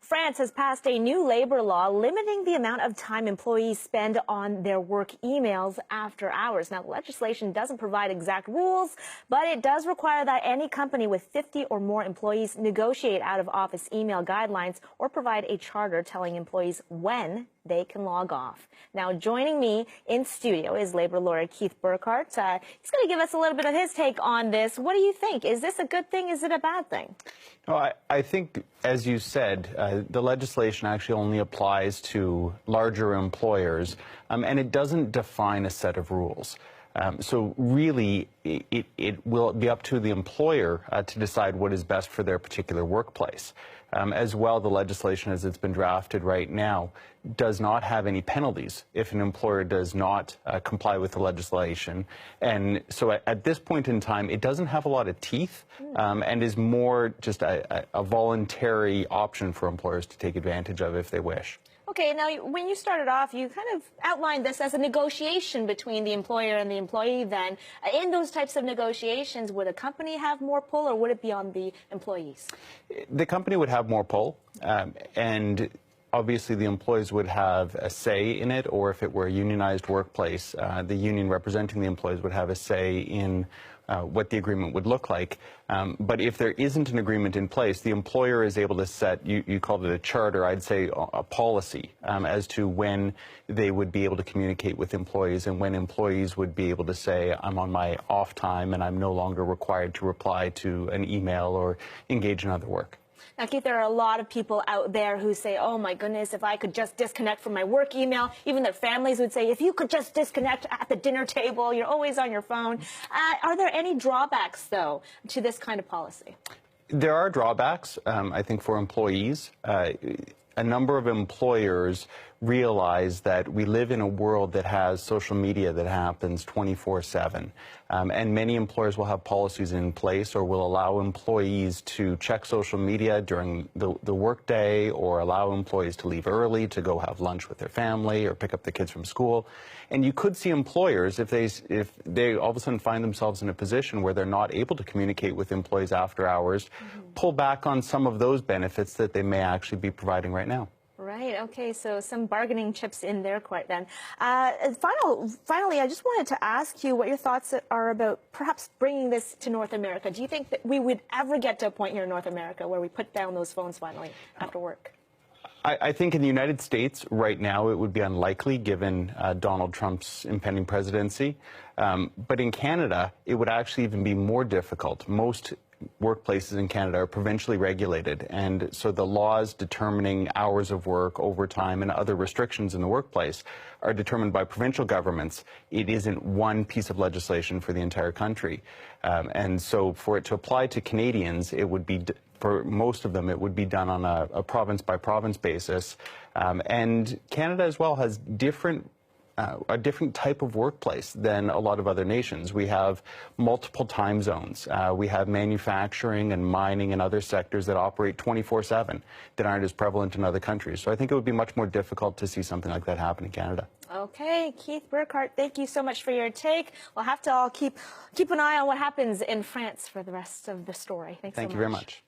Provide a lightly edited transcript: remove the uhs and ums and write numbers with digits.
France has passed a new labor law limiting the amount of time employees spend on their work emails after hours. Now, the legislation doesn't provide exact rules, but it does require that any company with 50 or more employees negotiate out-of-office email guidelines or provide a charter telling employees when they can log off. Now, joining me in studio is labor lawyer Keith Burkhardt. He's going to give us a little bit of his take on this. What do you think? Is this a good thing? Is it a bad thing? No, I think, as you said, the legislation actually only applies to larger employers, and it doesn't define a set of rules. So really, it will be up to the employer to decide what is best for their particular workplace. As well, the legislation as it's been drafted right now does not have any penalties if an employer does not comply with the legislation. And so at this point in time, it doesn't have a lot of teeth and is more just a voluntary option for employers to take advantage of if they wish. Okay, now when you started off, you kind of outlined this as a negotiation between the employer and the employee then. In those types of negotiations, would a company have more pull or would it be on the employees? The company would have more pull, and obviously the employees would have a say in it, or if it were a unionized workplace, the union representing the employees would have a say in what the agreement would look like. But if there isn't an agreement in place, the employer is able to set, you called it a charter, I'd say a policy as to when they would be able to communicate with employees and when employees would be able to say, I'm on my off time and I'm no longer required to reply to an email or engage in other work. Now, Keith, there are a lot of people out there who say, oh, my goodness, if I could just disconnect from my work email. Even their families would say, if you could just disconnect at the dinner table, you're always on your phone. Are there any drawbacks, though, to this kind of policy? There are drawbacks, I think, for employees. A number of employers realize that we live in a world that has social media that happens 24/7. And many employers will have policies in place or will allow employees to check social media during the workday or allow employees to leave early to go have lunch with their family or pick up the kids from school. And you could see employers, if they all of a sudden find themselves in a position where they're not able to communicate with employees after hours, pull back on some of those benefits that they may actually be providing right now. Right. Okay. So some bargaining chips in their court then. Finally, I just wanted to ask you what your thoughts are about perhaps bringing this to North America. Do you think that we would ever get to a point here in North America where we put down those phones finally after work? I think in the United States right now it would be unlikely given Donald Trump's impending presidency. But in Canada, it would actually even be more difficult. Most workplaces in Canada are provincially regulated, and so the laws determining hours of work, overtime, and other restrictions in the workplace are determined by provincial governments. It isn't one piece of legislation for the entire country. And so for it to apply to Canadians, it would be, for most of them, it would be done on a province-by-province basis. And Canada as well has a different type of workplace than a lot of other nations. We have multiple time zones. We have manufacturing and mining and other sectors that operate 24/7 that aren't as prevalent in other countries. So I think it would be much more difficult to see something like that happen in Canada. Okay, Keith Burkhardt, thank you so much for your take. We'll have to all keep an eye on what happens in France for the rest of the story. Thanks so much. Thank you very much.